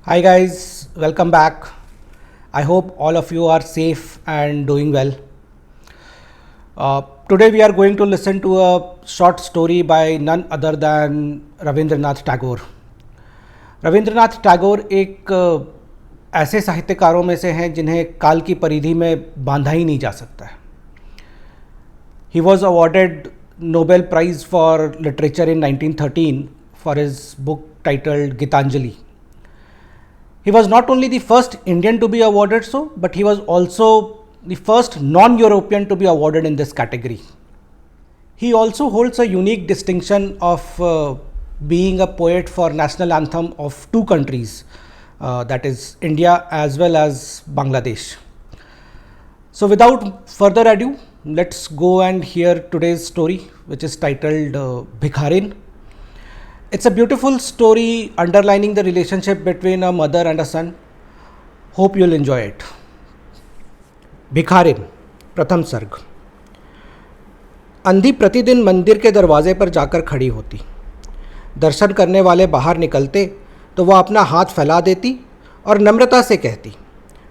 Hi guys, welcome back. I hope all of you are safe and doing well. Today we are going to listen to a short story by none other than Ravindranath Tagore. Rabindranath Tagore एक ऐसे साहित्यकारों में से हैं जिन्हें काल की परिधि में बांधा ही नहीं जा सकता है. He was awarded Nobel Prize for Literature in 1913 for his book titled Gitanjali. He was not only the first Indian to be awarded so, but he was also the first non-European to be awarded in this category. He also holds a unique distinction of being a poet for national anthem of two countries, that is India as well as Bangladesh. So without further ado, let's go and hear today's story, which is titled Bhikharin. It's a beautiful story underlining the relationship between a mother and a son. Hope you'll enjoy it. भिखारिन, प्रथम सर्ग. अंधी प्रतिदिन मंदिर के दरवाजे पर जाकर खड़ी होती. दर्शन करने वाले बाहर निकलते तो वह अपना हाथ फैला देती और नम्रता से कहती,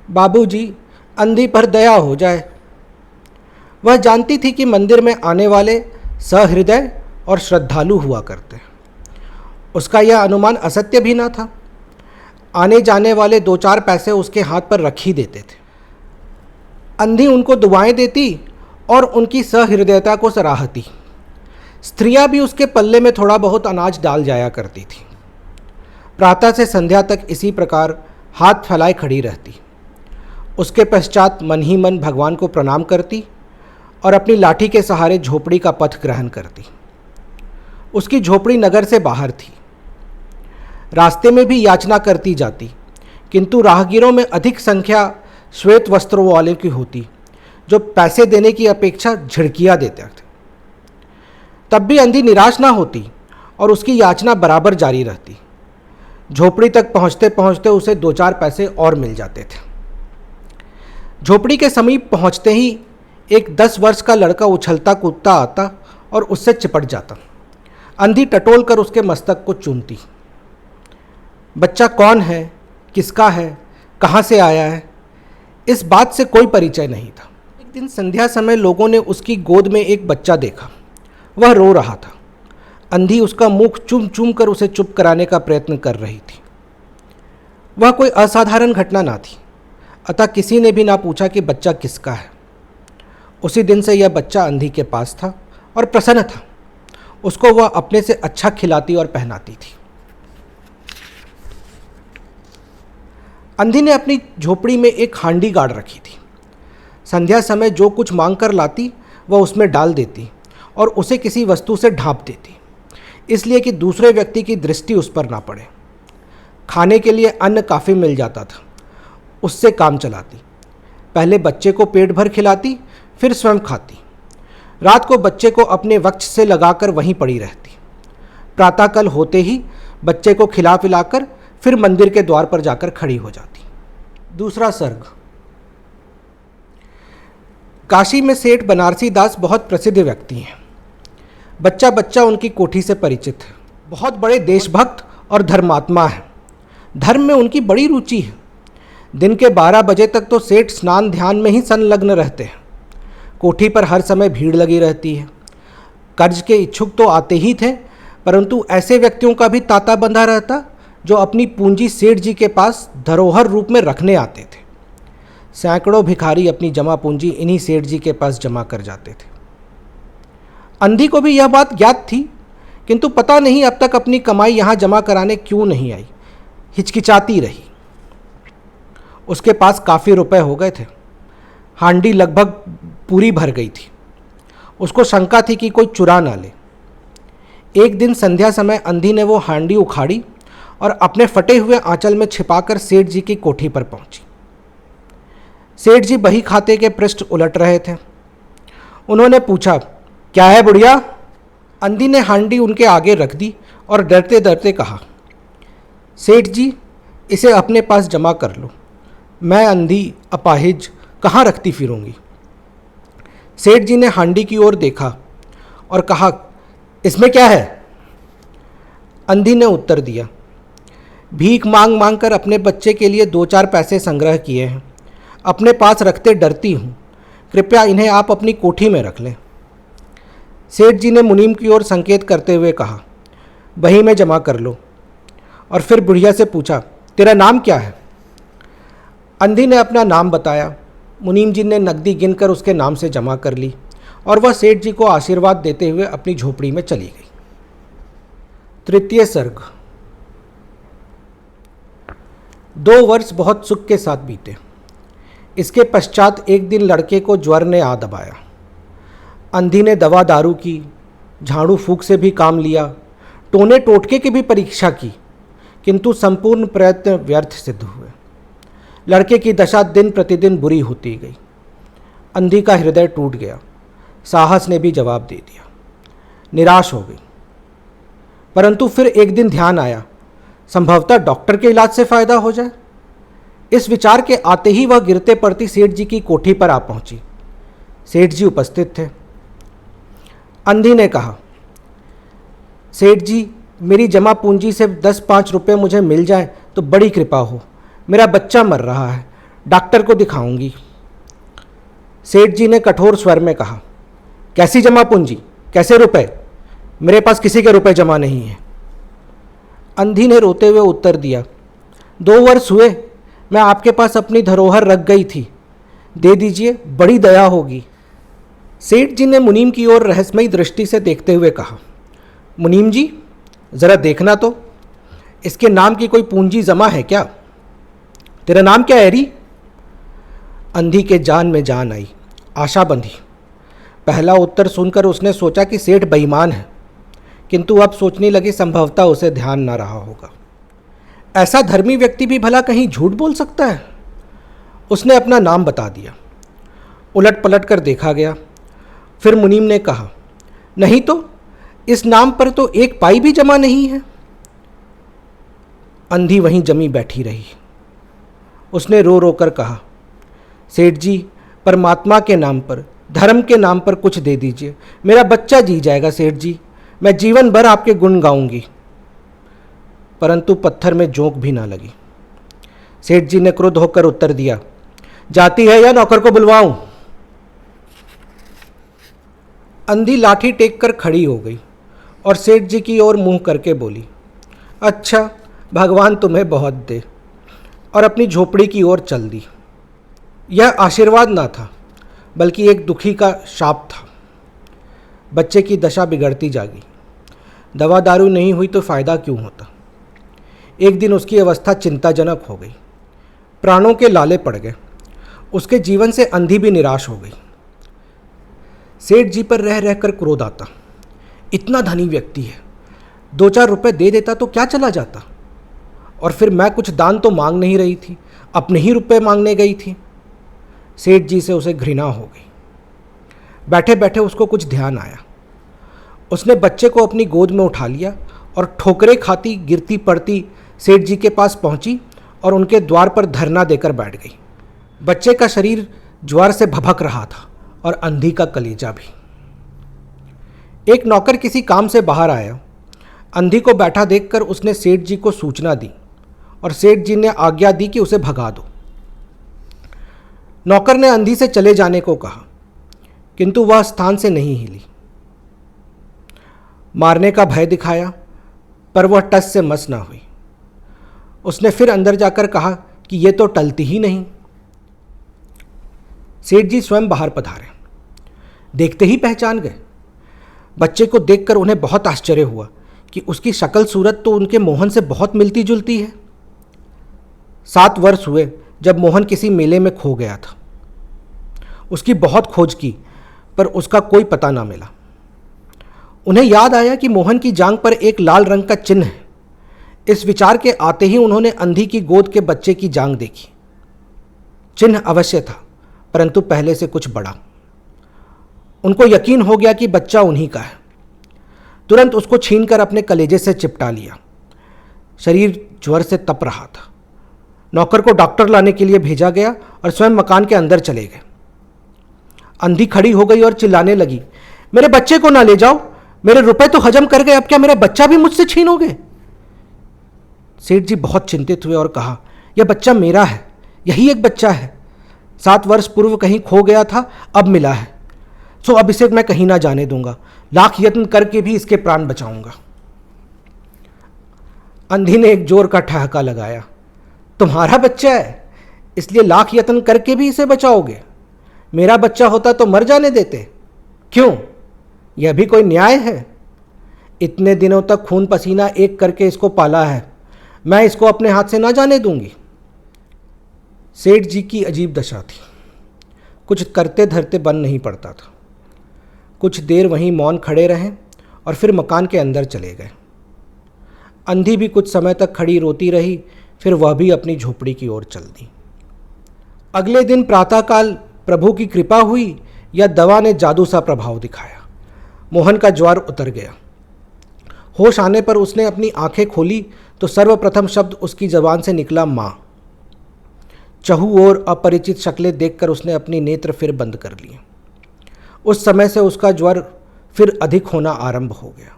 बाबूजी, अंधी पर दया हो जाए. वह जानती थी कि मंदिर में आने वाले सहृदय और श्रद्धालु हुआ करते. उसका यह अनुमान असत्य भी न था. आने जाने वाले दो चार पैसे उसके हाथ पर रख ही देते थे. अंधी उनको दुआएं देती और उनकी सहृदयता को सराहती. स्त्रियां भी उसके पल्ले में थोड़ा बहुत अनाज डाल जाया करती थी. प्रातः से संध्या तक इसी प्रकार हाथ फैलाए खड़ी रहती. उसके पश्चात मन ही मन भगवान को प्रणाम करती और अपनी लाठी के सहारे झोपड़ी का पथ ग्रहण करती. उसकी झोपड़ी नगर से बाहर थी. रास्ते में भी याचना करती जाती, किंतु राहगीरों में अधिक संख्या श्वेत वस्त्रों वाले की होती, जो पैसे देने की अपेक्षा झिड़कियाँ देते थे. तब भी अंधी निराश ना होती और उसकी याचना बराबर जारी रहती. झोपड़ी तक पहुँचते पहुँचते उसे दो चार पैसे और मिल जाते थे. झोपड़ी के समीप पहुँचते ही एक 10 वर्ष का लड़का उछलता कूदता आता और उससे चिपट जाता. अंधी टटोल कर उसके मस्तक को चूमती. बच्चा कौन है, किसका है, कहाँ से आया है, इस बात से कोई परिचय नहीं था. एक दिन संध्या समय लोगों ने उसकी गोद में एक बच्चा देखा. वह रो रहा था. अंधी उसका मुख चूम चूम कर उसे चुप कराने का प्रयत्न कर रही थी. वह कोई असाधारण घटना ना थी, अतः किसी ने भी ना पूछा कि बच्चा किसका है. उसी दिन से यह बच्चा अंधी के पास था और प्रसन्न था. उसको वह अपने से अच्छा खिलाती और पहनाती थी. अंधी ने अपनी झोपड़ी में एक हांडी गाड़ रखी थी. संध्या समय जो कुछ मांग कर लाती वह उसमें डाल देती और उसे किसी वस्तु से ढांप देती, इसलिए कि दूसरे व्यक्ति की दृष्टि उस पर ना पड़े. खाने के लिए अन्न काफ़ी मिल जाता था. उससे काम चलाती. पहले बच्चे को पेट भर खिलाती, फिर स्वयं खाती. रात को बच्चे को अपने वक्ष से लगाकर वहीं पड़ी रहती. प्रातःकाल होते ही बच्चे को खिला पिलाकर फिर मंदिर के द्वार पर जाकर खड़ी हो जाती. दूसरा सर्ग. काशी में सेठ बनारसी दास बहुत प्रसिद्ध व्यक्ति हैं. बच्चा बच्चा उनकी कोठी से परिचित है. बहुत बड़े देशभक्त और धर्मात्मा हैं. धर्म में उनकी बड़ी रुचि है. दिन के 12 बजे तक तो सेठ स्नान ध्यान में ही संलग्न रहते हैं. कोठी पर हर समय भीड़ लगी रहती है. कर्ज के इच्छुक तो आते ही थे, परंतु ऐसे व्यक्तियों का भी तांता बंधा रहता जो अपनी पूंजी सेठ जी के पास धरोहर रूप में रखने आते थे. सैकड़ों भिखारी अपनी जमा पूंजी इन्हीं सेठ जी के पास जमा कर जाते थे. अंधी को भी यह बात ज्ञात थी, किंतु पता नहीं अब तक अपनी कमाई यहाँ जमा कराने क्यों नहीं आई. हिचकिचाती रही. उसके पास काफ़ी रुपए हो गए थे. हांडी लगभग पूरी भर गई थी. उसको शंका थी कि कोई चुरा ना ले. एक दिन संध्या समय अंधी ने वो हांडी उखाड़ी और अपने फटे हुए आंचल में छिपाकर सेठ जी की कोठी पर पहुंची. सेठ जी बही खाते के पृष्ठ उलट रहे थे. उन्होंने पूछा, क्या है बुढ़िया? अंधी ने हांडी उनके आगे रख दी और डरते डरते कहा, सेठ जी, इसे अपने पास जमा कर लो. मैं अंधी अपाहिज कहाँ रखती फिरूंगी. सेठ जी ने हांडी की ओर देखा और कहा, इसमें क्या है? अंधी ने उत्तर दिया, भीख मांग मांग कर अपने बच्चे के लिए 2-4 पैसे संग्रह किए हैं। अपने पास रखते डरती हूँ। कृपया इन्हें आप अपनी कोठी में रख लें। सेठ जी ने मुनीम की ओर संकेत करते हुए कहा, बही में जमा कर लो। और फिर बुढ़िया से पूछा, तेरा नाम क्या है? अंधी ने अपना नाम बताया। मुनीम जी ने नकदी गिनकर उसके नाम से जमा कर ली और वह सेठ जी को आशीर्वाद देते हुए अपनी झोपड़ी में चली गई। तृतीय सर्ग। 2 वर्ष बहुत सुख के साथ बीते। इसके पश्चात एक दिन लड़के को ज्वर ने आ दबाया। अंधी ने दवा दारू की, झाड़ू फूंक से भी काम लिया, टोने टोटके की भी परीक्षा की, किंतु संपूर्ण प्रयत्न व्यर्थ सिद्ध हुए। लड़के की दशा दिन प्रतिदिन बुरी होती गई। अंधी का हृदय टूट गया। साहस ने भी जवाब दे दिया। निराश हो गई। परंतु फिर एक दिन ध्यान आया, संभवतः डॉक्टर के इलाज से फायदा हो जाए। इस विचार के आते ही वह गिरते पड़ती सेठ जी की कोठी पर आ पहुंची। सेठ जी उपस्थित थे। अंधी ने कहा, सेठ जी, मेरी जमा पूंजी से 10-5 रुपये मुझे मिल जाए तो बड़ी कृपा हो। मेरा बच्चा मर रहा है, डॉक्टर को दिखाऊंगी। सेठ जी ने कठोर स्वर में कहा, कैसी जमा पूंजी, कैसे रुपए? मेरे पास किसी के रुपए जमा नहीं है। अंधी ने रोते हुए उत्तर दिया, 2 वर्ष हुए मैं आपके पास अपनी धरोहर रख गई थी, दे दीजिए, बड़ी दया होगी। सेठ जी ने मुनीम की ओर रहस्यमयी दृष्टि से देखते हुए कहा, मुनीम जी, ज़रा देखना तो, इसके नाम की कोई पूंजी जमा है क्या? तेरा नाम क्या है री? अंधी के जान में जान आई, आशा बंधी। पहला उत्तर सुनकर उसने सोचा कि सेठ बेईमान है, किंतु अब सोचने लगी संभवतः उसे ध्यान न रहा होगा। ऐसा धर्मी व्यक्ति भी भला कहीं झूठ बोल सकता है? उसने अपना नाम बता दिया। उलट पलट कर देखा गया। फिर मुनीम ने कहा, नहीं तो इस नाम पर तो 1 पाई भी जमा नहीं है। अंधी वहीं जमी बैठी रही। उसने रो रो कर कहा, सेठ जी, परमात्मा के नाम पर, धर्म के नाम पर कुछ दे दीजिए, मेरा बच्चा जी जाएगा। सेठ जी, मैं जीवन भर आपके गुण गाऊंगी। परंतु पत्थर में जोंक भी ना लगी। सेठ जी ने क्रुद्ध होकर उत्तर दिया, जाती है या नौकर को बुलवाऊं? अंधी लाठी टेक कर खड़ी हो गई और सेठ जी की ओर मुंह करके बोली, अच्छा, भगवान तुम्हें बहुत दे, और अपनी झोपड़ी की ओर चल दी। यह आशीर्वाद ना था, बल्कि एक दुखी का शाप था। बच्चे की दशा बिगड़ती जागी। दवा दारू नहीं हुई तो फ़ायदा क्यों होता। एक दिन उसकी अवस्था चिंताजनक हो गई। प्राणों के लाले पड़ गए। उसके जीवन से अंधी भी निराश हो गई। सेठ जी पर रह रहकर क्रोध आता। इतना धनी व्यक्ति है, 2-4 रुपए दे देता तो क्या चला जाता। और फिर मैं कुछ दान तो मांग नहीं रही थी, अपने ही रुपए मांगने गई थी। सेठ जी से उसे घृणा हो गई। बैठे बैठे उसको कुछ ध्यान आया। उसने बच्चे को अपनी गोद में उठा लिया और ठोकरें खाती गिरती पड़ती सेठ जी के पास पहुंची और उनके द्वार पर धरना देकर बैठ गई। बच्चे का शरीर ज्वार से भभक रहा था और अंधी का कलेजा भी। एक नौकर किसी काम से बाहर आया। अंधी को बैठा देखकर उसने सेठ जी को सूचना दी और सेठ जी ने आज्ञा दी कि उसे भगा दो। नौकर ने अंधी से चले जाने को कहा, किंतु वह स्थान से नहीं हिली। मारने का भय दिखाया, पर वह टस से मस ना हुई। उसने फिर अंदर जाकर कहा कि यह तो टलती ही नहीं। सेठ जी स्वयं बाहर पधारे। देखते ही पहचान गए। बच्चे को देखकर उन्हें बहुत आश्चर्य हुआ कि उसकी शक्ल सूरत तो उनके मोहन से बहुत मिलती जुलती है। 7 वर्ष हुए जब मोहन किसी मेले में खो गया था। उसकी बहुत खोज की, पर उसका कोई पता ना मिला। उन्हें याद आया कि मोहन की जांघ पर एक लाल रंग का चिन्ह है। इस विचार के आते ही उन्होंने अंधी की गोद के बच्चे की जांघ देखी। चिन्ह अवश्य था, परंतु पहले से कुछ बड़ा। उनको यकीन हो गया कि बच्चा उन्हीं का है। तुरंत उसको छीनकर अपने कलेजे से चिपटा लिया। शरीर ज्वर से तप रहा था। नौकर को डॉक्टर लाने के लिए भेजा गया और स्वयं मकान के अंदर चले गए। अंधी खड़ी हो गई और चिल्लाने लगी, मेरे बच्चे को ना ले जाओ, मेरे रुपए तो हजम कर गए, अब क्या मेरा बच्चा भी मुझसे छीनोगे? सेठ जी बहुत चिंतित हुए और कहा, यह बच्चा मेरा है, यही एक बच्चा है। 7 वर्ष पूर्व कहीं खो गया था, अब मिला है। सो अब इसे मैं कहीं ना जाने दूंगा, लाख यत्न करके भी इसके प्राण बचाऊंगा। अंधी ने एक जोर का ठहाका लगाया। तुम्हारा बच्चा है, इसलिए लाख यत्न करके भी इसे बचाओगे? मेरा बच्चा होता तो मर जाने देते। क्यों, यह भी कोई न्याय है? इतने दिनों तक खून पसीना एक करके इसको पाला है, मैं इसको अपने हाथ से ना जाने दूंगी। सेठ जी की अजीब दशा थी, कुछ करते धरते बन नहीं पड़ता था। कुछ देर वहीं मौन खड़े रहे और फिर मकान के अंदर चले गए। अंधी भी कुछ समय तक खड़ी रोती रही, फिर वह भी अपनी झोपड़ी की ओर चल दी। अगले दिन प्रातःकाल प्रभु की कृपा हुई या दवा ने जादू सा प्रभाव दिखाया। मोहन का ज्वर उतर गया। होश आने पर उसने अपनी आंखें खोली तो सर्वप्रथम शब्द उसकी जबान से निकला, माँ। चहु और अपरिचित शक्लें देखकर उसने अपनी नेत्र फिर बंद कर लिए। उस समय से उसका ज्वर फिर अधिक होना आरंभ हो गया।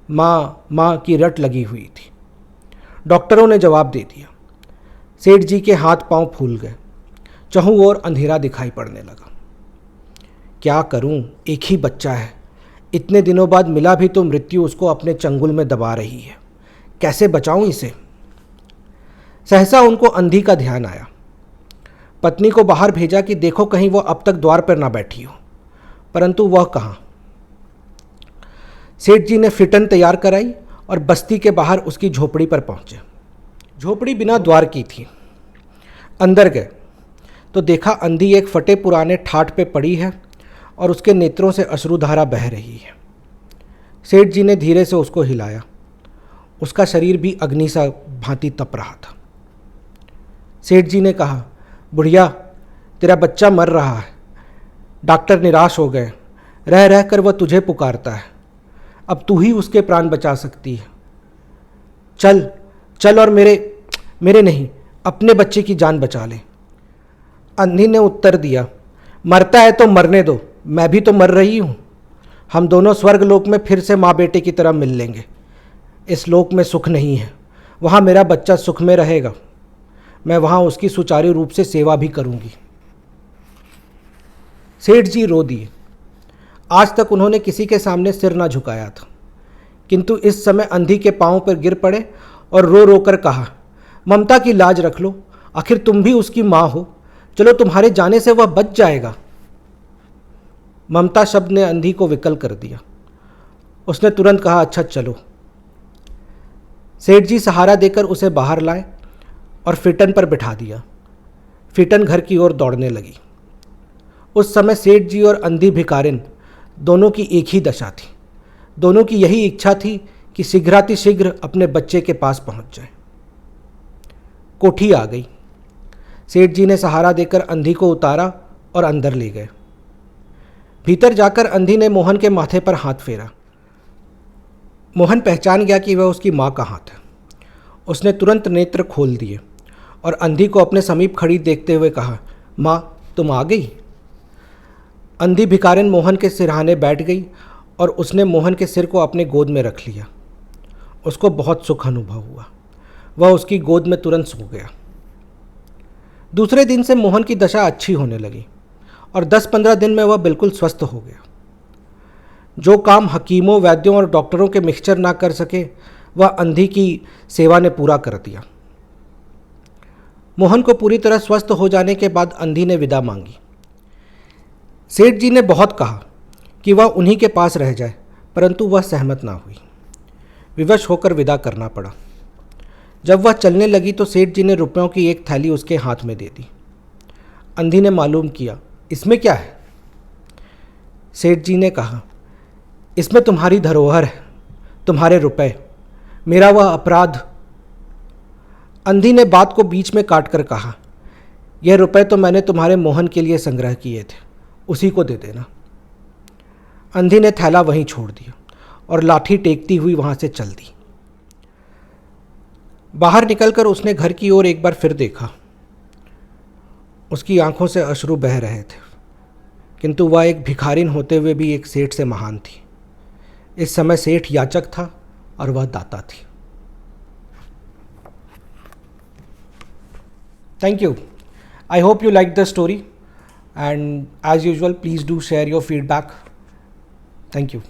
माँ माँ की रट लगी हुई थी। डॉक्टरों ने जवाब दे दिया। सेठ जी के हाथ पांव फूल गए। चहु और अंधेरा दिखाई पड़ने लगा। क्या करूं, एक ही बच्चा है, इतने दिनों बाद मिला भी तो मृत्यु उसको अपने चंगुल में दबा रही है। कैसे बचाऊं इसे? सहसा उनको अंधी का ध्यान आया। पत्नी को बाहर भेजा कि देखो कहीं वह अब तक द्वार पर ना बैठी हो, परंतु वह कहाँ। सेठ जी ने फिटन तैयार कराई और बस्ती के बाहर उसकी झोपड़ी पर पहुंचे। झोपड़ी बिना द्वार की थी। अंदर गए तो देखा अंधी एक फटे पुराने ठाठ पे पड़ी है और उसके नेत्रों से अश्रुधारा बह रही है। सेठ जी ने धीरे से उसको हिलाया। उसका शरीर भी अग्नि सा भांति तप रहा था। सेठ जी ने कहा, बुढ़िया, तेरा बच्चा मर रहा है। डॉक्टर निराश हो गए, रह रह कर वह तुझे पुकारता है। अब तू ही उसके प्राण बचा सकती है। चल चल और मेरे नहीं, अपने बच्चे की जान बचा ले। अंधी ने उत्तर दिया, मरता है तो मरने दो, मैं भी तो मर रही हूँ। हम दोनों स्वर्ग लोक में फिर से माँ बेटे की तरह मिल लेंगे। इस लोक में सुख नहीं है, वहाँ मेरा बच्चा सुख में रहेगा। मैं वहाँ उसकी सुचारू रूप से सेवा भी करूँगी। सेठ जी रो दिए। आज तक उन्होंने किसी के सामने सिर ना झुकाया था, किंतु इस समय अंधी के पांव पर गिर पड़े और रो रो कर कहा, ममता की लाज रख लो, आखिर तुम भी उसकी माँ हो। चलो, तुम्हारे जाने से वह बच जाएगा। ममता शब्द ने अंधी को विकल कर दिया। उसने तुरंत कहा, अच्छा चलो। सेठ जी सहारा देकर उसे बाहर लाए और फिटन पर बिठा दिया। फिटन घर की ओर दौड़ने लगी। उस समय सेठ जी और अंधी भिखारिन दोनों की एक ही दशा थी। दोनों की यही इच्छा थी कि शीघ्रातिशीघ्र अपने बच्चे के पास पहुंच जाए। कोठी आ गई। सेठ जी ने सहारा देकर अंधी को उतारा और अंदर ले गए। भीतर जाकर अंधी ने मोहन के माथे पर हाथ फेरा। मोहन पहचान गया कि वह उसकी माँ का हाथ है। उसने तुरंत नेत्र खोल दिए और अंधी को अपने समीप खड़ी देखते हुए कहा, माँ तुम आ गई। अंधी भिखारिन मोहन के सिरहाने बैठ गई और उसने मोहन के सिर को अपने गोद में रख लिया। उसको बहुत सुख अनुभव हुआ। वह उसकी गोद में तुरंत सो गया। दूसरे दिन से मोहन की दशा अच्छी होने लगी और 10-15 दिन में वह बिल्कुल स्वस्थ हो गया। जो काम हकीमों, वैद्यों और डॉक्टरों के मिक्सचर ना कर सके, वह अंधी की सेवा ने पूरा कर दिया। मोहन को पूरी तरह स्वस्थ हो जाने के बाद अंधी ने विदा मांगी। सेठ जी ने बहुत कहा कि वह उन्हीं के पास रह जाए, परंतु वह सहमत ना हुई। विवश होकर विदा करना पड़ा। जब वह चलने लगी तो सेठ जी ने रुपयों की एक थैली उसके हाथ में दे दी। अंधी ने मालूम किया, इसमें क्या है? सेठ जी ने कहा, इसमें तुम्हारी धरोहर है, तुम्हारे रुपए, मेरा वह अपराध। अंधी ने बात को बीच में काट कर कहा, यह रुपए तो मैंने तुम्हारे मोहन के लिए संग्रह किए थे, उसी को दे देना। अंधी ने थैला वहीं छोड़ दिया और लाठी टेकती हुई वहां से चल दी। बाहर निकलकर उसने घर की ओर एक बार फिर देखा। उसकी आंखों से अश्रु बह रहे थे, किंतु वह एक भिखारिन होते हुए भी एक सेठ से महान थी। इस समय सेठ याचक था और वह दाता थी। Thank you. I hope you liked the story, and as usual, please do share your feedback. Thank you.